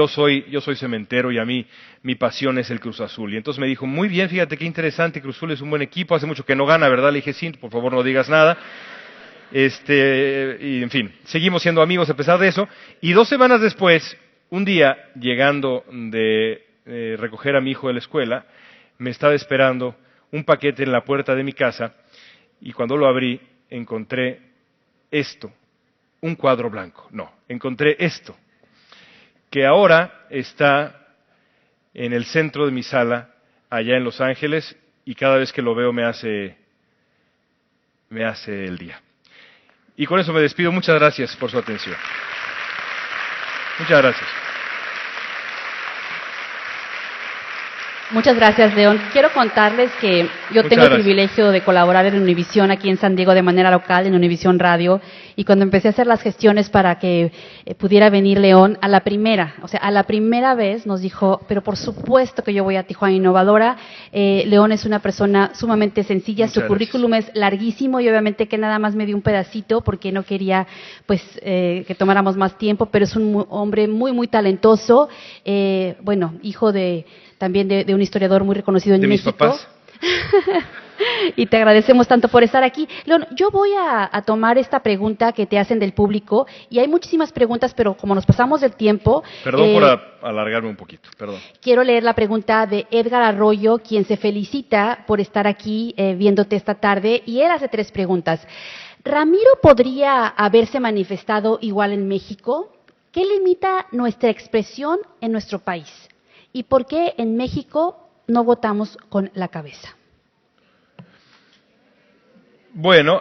soy cementero y a mí mi pasión es el Cruz Azul. Y entonces me dijo, muy bien, fíjate qué interesante, Cruz Azul es un buen equipo, hace mucho que no gana, ¿verdad? Le dije, sí, por favor no digas nada. Y en fin, seguimos siendo amigos a pesar de eso. Y 2 semanas después, un día, llegando de recoger a mi hijo de la escuela, me estaba esperando un paquete en la puerta de mi casa, y cuando lo abrí, encontré esto, un cuadro blanco. No, encontré esto, que ahora está en el centro de mi sala, allá en Los Ángeles, y cada vez que lo veo me hace el día. Y con eso me despido. Muchas gracias por su atención. Muchas gracias. Muchas gracias, León. Quiero contarles que yo tengo el privilegio de colaborar en Univisión aquí en San Diego de manera local, en Univisión Radio, y cuando empecé a hacer las gestiones para que pudiera venir León, a la primera vez nos dijo, pero por supuesto que yo voy a Tijuana Innovadora. León es una persona sumamente sencilla, su currículum es larguísimo y obviamente que nada más me dio un pedacito porque no quería pues que tomáramos más tiempo, pero es un hombre muy, muy talentoso, hijo también de un historiador muy reconocido en México. ¿De mis papás? Y te agradecemos tanto por estar aquí. León, yo voy a tomar esta pregunta que te hacen del público, y hay muchísimas preguntas, pero como nos pasamos del tiempo... Perdón por alargarme un poquito, perdón. Quiero leer la pregunta de Edgar Arroyo, quien se felicita por estar aquí viéndote esta tarde, y él hace 3 preguntas. ¿Ramiro podría haberse manifestado igual en México? ¿Qué limita nuestra expresión en nuestro país? ¿Y por qué en México no votamos con la cabeza? Bueno,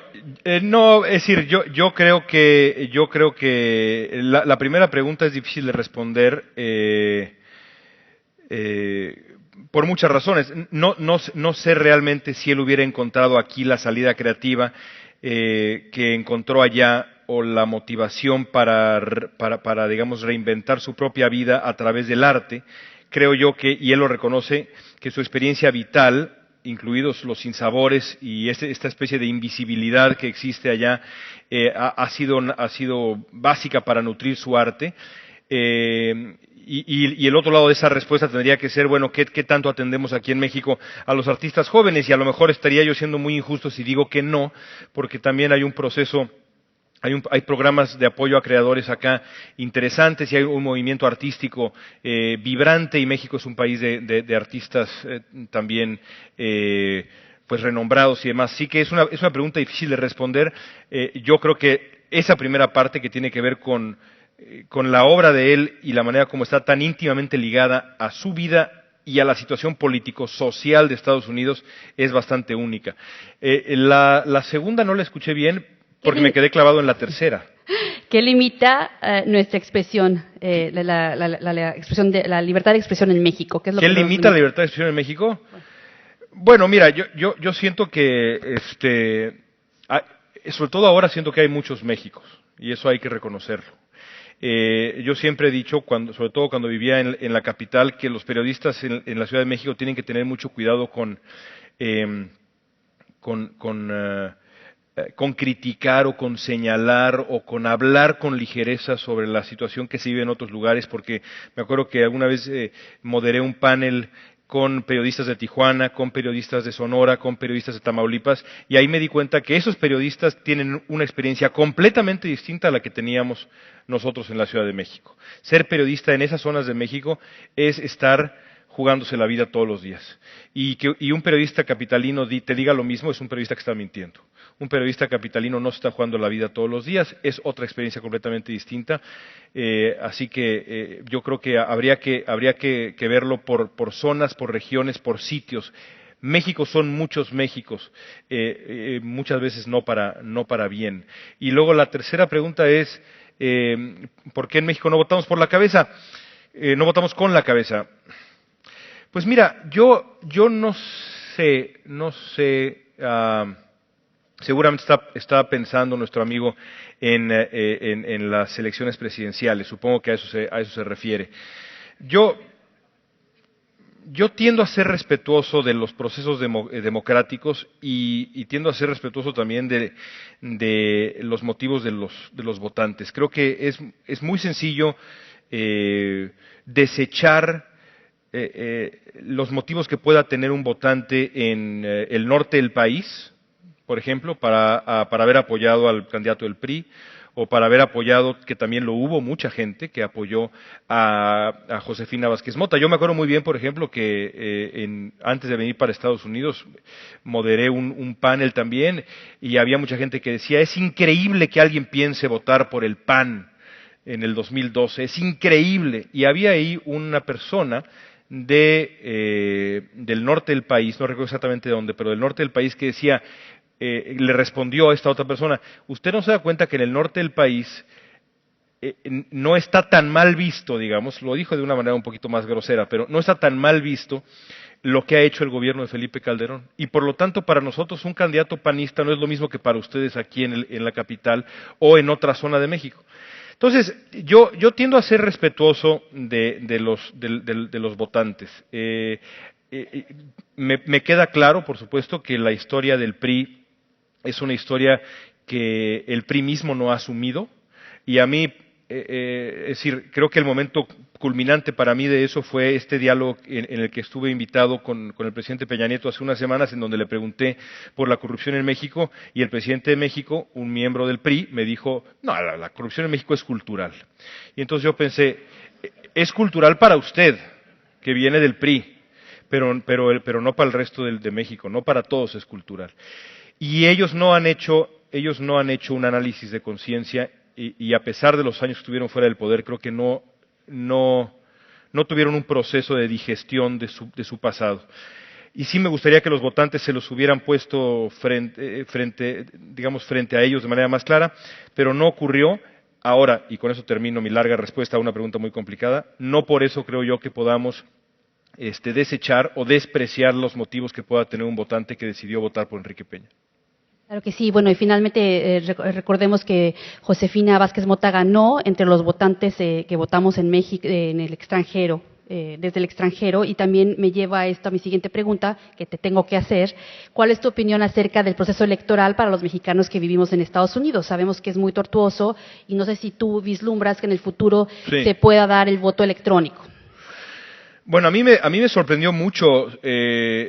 no, es decir, yo creo que la primera pregunta es difícil de responder por muchas razones. No sé realmente si él hubiera encontrado aquí la salida creativa que encontró allá, o la motivación para, digamos, reinventar su propia vida a través del arte. Creo yo que, y él lo reconoce, que su experiencia vital, incluidos los sinsabores y esta especie de invisibilidad que existe allá, ha sido básica para nutrir su arte. Y el otro lado de esa respuesta tendría que ser, bueno, ¿qué tanto atendemos aquí en México a los artistas jóvenes? Y a lo mejor estaría yo siendo muy injusto si digo que no, porque también hay un proceso. Hay programas de apoyo a creadores acá interesantes, y hay un movimiento artístico vibrante, y México es un país de artistas también pues renombrados y demás. Sí que es una pregunta difícil de responder. Yo creo que esa primera parte, que tiene que ver con la obra de él y la manera como está tan íntimamente ligada a su vida y a la situación político-social de Estados Unidos, es bastante única. La segunda no la escuché bien, porque me quedé clavado en la tercera. ¿Qué limita nuestra expresión, la libertad de expresión en México? ¿Qué limita la libertad de expresión en México? Bueno, mira, yo siento que, sobre todo ahora, siento que hay muchos Méxicos, y eso hay que reconocerlo. Yo siempre he dicho, sobre todo cuando vivía en la capital, que los periodistas en la Ciudad de México tienen que tener mucho cuidado con criticar, o con señalar, o con hablar con ligereza sobre la situación que se vive en otros lugares, porque me acuerdo que alguna vez moderé un panel con periodistas de Tijuana, con periodistas de Sonora, con periodistas de Tamaulipas, y ahí me di cuenta que esos periodistas tienen una experiencia completamente distinta a la que teníamos nosotros en la Ciudad de México. Ser periodista en esas zonas de México es estar jugándose la vida todos los días. Y un periodista capitalino te diga lo mismo, es un periodista que está mintiendo. Un periodista capitalino no se está jugando la vida todos los días, es otra experiencia completamente distinta. Así que yo creo que habría que verlo por zonas, por regiones, por sitios. México son muchos Méxicos, muchas veces no para bien. Y luego la tercera pregunta es, ¿por qué en México no votamos por la cabeza? No votamos con la cabeza. Pues mira, yo no sé, seguramente está pensando nuestro amigo en las elecciones presidenciales, supongo que a eso se refiere. Yo tiendo a ser respetuoso de los procesos democráticos, y tiendo a ser respetuoso también de los motivos de los votantes. Creo que es muy sencillo desechar los motivos que pueda tener un votante en el norte del país, por ejemplo, para haber apoyado al candidato del PRI, o para haber apoyado, que también lo hubo mucha gente que apoyó a Josefina Vázquez Mota. Yo me acuerdo muy bien, por ejemplo, que antes de venir para Estados Unidos moderé un panel también, y había mucha gente que decía, es increíble que alguien piense votar por el PAN en el 2012, es increíble. Y había ahí una persona del norte del país, no recuerdo exactamente de dónde, pero del norte del país, que decía, le respondió a esta otra persona, ¿usted no se da cuenta que en el norte del país no está tan mal visto, digamos, lo dijo de una manera un poquito más grosera, pero no está tan mal visto lo que ha hecho el gobierno de Felipe Calderón? Y por lo tanto, para nosotros un candidato panista no es lo mismo que para ustedes aquí en la capital o en otra zona de México. Entonces, yo tiendo a ser respetuoso de los votantes. Me queda claro, por supuesto, que la historia del PRI es una historia que el PRI mismo no ha asumido, y a mí es decir, creo que el momento culminante para mí de eso fue este diálogo en el que estuve invitado con el presidente Peña Nieto hace unas semanas, en donde le pregunté por la corrupción en México, y el presidente de México, un miembro del PRI, me dijo, no, la corrupción en México es cultural. Y entonces yo pensé, es cultural para usted, que viene del PRI, pero no para el resto de México, no para todos es cultural. Y ellos no han hecho un análisis de conciencia y a pesar de los años que estuvieron fuera del poder, creo que no tuvieron un proceso de digestión de su pasado. Y sí me gustaría que los votantes se los hubieran puesto frente a ellos de manera más clara, pero no ocurrió. Ahora, y con eso termino mi larga respuesta a una pregunta muy complicada, no por eso creo yo que podamos desechar o despreciar los motivos que pueda tener un votante que decidió votar por Enrique Peña. Claro que sí. Bueno, y finalmente recordemos que Josefina Vázquez Mota ganó entre los votantes que votamos en México, en el extranjero, desde el extranjero, y también me lleva a esto a mi siguiente pregunta que te tengo que hacer. ¿Cuál es tu opinión acerca del proceso electoral para los mexicanos que vivimos en Estados Unidos? Sabemos que es muy tortuoso y no sé si tú vislumbras que en el futuro se pueda dar el voto electrónico. Bueno, a mí me sorprendió mucho,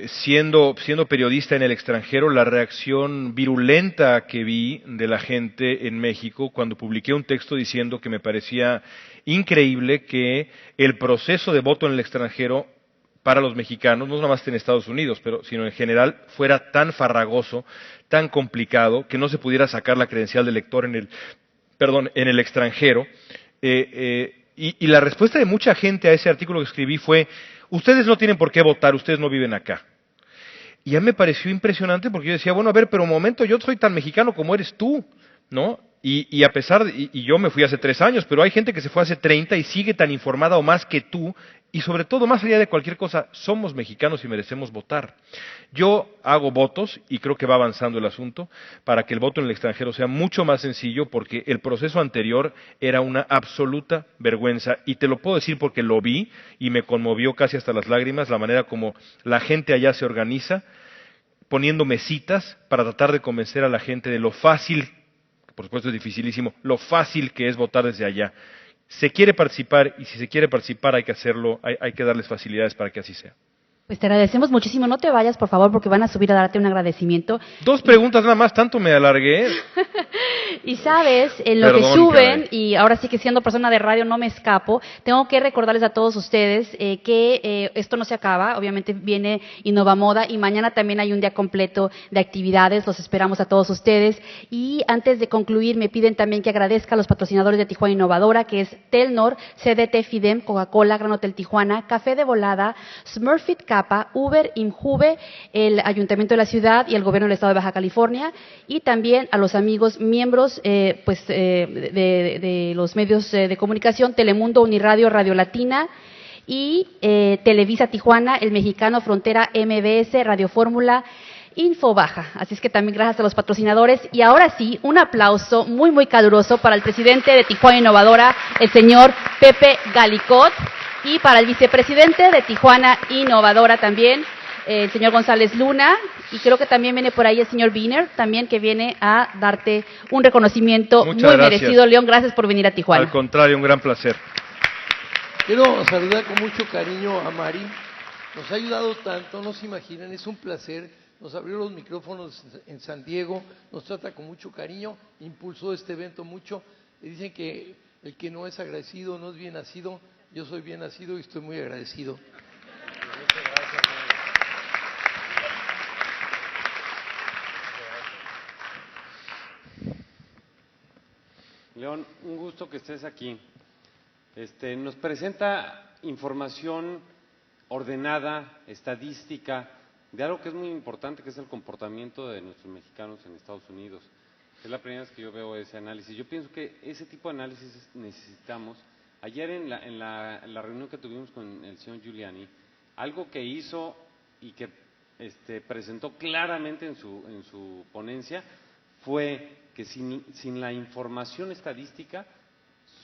siendo periodista en el extranjero, la reacción virulenta que vi de la gente en México cuando publiqué un texto diciendo que me parecía increíble que el proceso de voto en el extranjero para los mexicanos, no nada más en Estados Unidos, sino en general, fuera tan farragoso, tan complicado, que no se pudiera sacar la credencial de elector en el extranjero. Y la respuesta de mucha gente a ese artículo que escribí fue, ustedes no tienen por qué votar, ustedes no viven acá. Y ya me pareció impresionante porque yo decía, bueno, a ver, pero un momento, yo soy tan mexicano como eres tú, ¿no? Y a pesar y yo me fui hace 3 años, pero hay gente que se fue hace 30 y sigue tan informada o más que tú, y sobre todo, más allá de cualquier cosa, somos mexicanos y merecemos votar. Yo hago votos, y creo que va avanzando el asunto, para que el voto en el extranjero sea mucho más sencillo, porque el proceso anterior era una absoluta vergüenza, y te lo puedo decir porque lo vi, y me conmovió casi hasta las lágrimas, la manera como la gente allá se organiza, poniendo mesitas para tratar de convencer a la gente de lo fácil, por supuesto es dificilísimo, lo fácil que es votar desde allá. Se quiere participar y si se quiere participar hay que hacerlo, hay que darles facilidades para que así sea. Pues te agradecemos muchísimo. No te vayas, por favor, porque van a subir a darte un agradecimiento. 2 preguntas nada más, tanto me alargué. Y sabes, en lo que suben, y ahora sí que siendo persona de radio no me escapo, tengo que recordarles a todos ustedes que esto no se acaba, obviamente viene Innovamoda y mañana también hay un día completo de actividades, los esperamos a todos ustedes. Y antes de concluir me piden también que agradezca a los patrocinadores de Tijuana Innovadora, que es Telnor, CDT Fidem, Coca-Cola, Gran Hotel Tijuana, Café de Volada, Smurfit Kappa, Uber, Injuve, el Ayuntamiento de la Ciudad y el Gobierno del Estado de Baja California, y también a los amigos miembros de los medios de comunicación, Telemundo, Uniradio, Radio Latina y Televisa Tijuana, El Mexicano, Frontera, MBS, Radio Fórmula, Info Baja. Así es que también gracias a los patrocinadores. Y ahora sí, un aplauso muy, muy caluroso para el presidente de Tijuana Innovadora, el señor Pepe Galicot, y para el vicepresidente de Tijuana Innovadora también, el señor González Luna, y creo que también viene por ahí el señor Wiener, también que viene a darte un reconocimiento muy merecido. León, gracias por venir a Tijuana. Al contrario, un gran placer. Quiero saludar con mucho cariño a Mari, nos ha ayudado tanto, no se imaginan, es un placer, nos abrió los micrófonos en San Diego, nos trata con mucho cariño, impulsó este evento mucho, y dicen que el que no es agradecido no es bien nacido, yo soy bien nacido y estoy muy agradecido. León, un gusto que estés aquí. Nos presenta información ordenada, estadística, de algo que es muy importante, que es el comportamiento de nuestros mexicanos en Estados Unidos. Es la primera vez que yo veo ese análisis. Yo pienso que ese tipo de análisis necesitamos. Ayer en la reunión que tuvimos con el señor Giuliani, algo que hizo y que presentó claramente en su ponencia fue que sin la información estadística,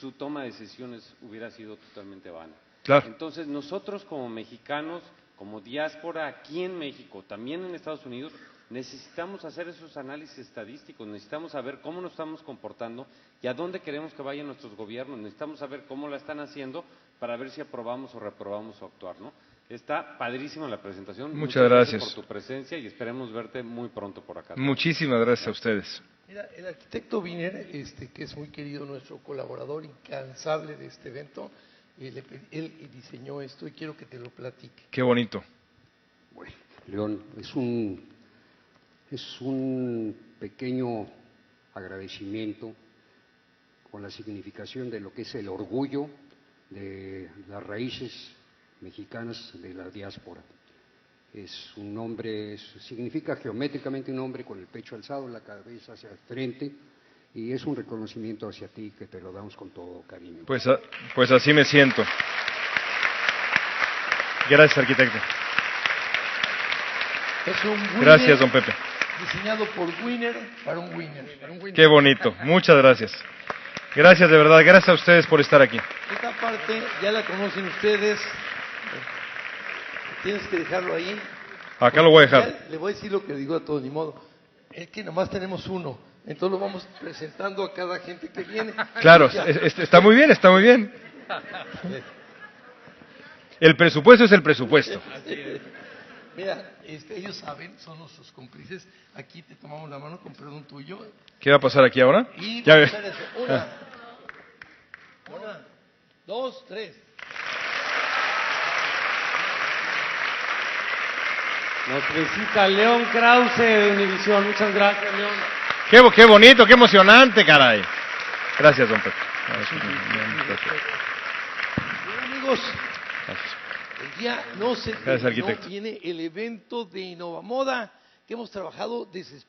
su toma de decisiones hubiera sido totalmente vana. Claro. Entonces, nosotros como mexicanos, como diáspora aquí en México, también en Estados Unidos, necesitamos hacer esos análisis estadísticos, necesitamos saber cómo nos estamos comportando y a dónde queremos que vayan nuestros gobiernos, necesitamos saber cómo la están haciendo para ver si aprobamos o reprobamos su actuar, ¿no? Está padrísima la presentación. Muchas gracias por tu presencia y esperemos verte muy pronto por acá. Muchísimas gracias a ustedes. Mira, el arquitecto Wiener, que es muy querido, nuestro colaborador incansable de este evento, él diseñó esto y quiero que te lo platique. Qué bonito. Bueno, León, es un pequeño agradecimiento con la significación de lo que es el orgullo de las raíces mexicanas de la diáspora. Es un nombre, significa geométricamente un hombre con el pecho alzado, la cabeza hacia el frente, y es un reconocimiento hacia ti que te lo damos con todo cariño. Pues así me siento. Gracias, arquitecto. Es un winner Gracias, don Pepe. diseñado por Wiener para un winner. Qué bonito. Muchas gracias. Gracias de verdad. Gracias a ustedes por estar aquí. Esta parte ya la conocen ustedes. Tienes que dejarlo ahí. Acá lo voy a dejar. Ya le voy a decir lo que digo a todos, ni modo. Es que nomás tenemos uno. Entonces lo vamos presentando a cada gente que viene. Claro, Ya. está muy bien, está muy bien. El presupuesto es el presupuesto. Mira, ellos saben, son nuestros cómplices. Aquí te tomamos la mano con perdón tuyo. ¿Qué va a pasar aquí ahora? Y Ya vamos ve. a hacer eso. Una, dos, tres. Nos felicita León Krause de Univisión. Muchas gracias, León. Qué bonito, qué emocionante, caray. Gracias, don Pepe. Bien, amigos, Gracias. el día no se Gracias, terminó. arquitecto. Viene el evento de Innovamoda que hemos trabajado desesperadamente.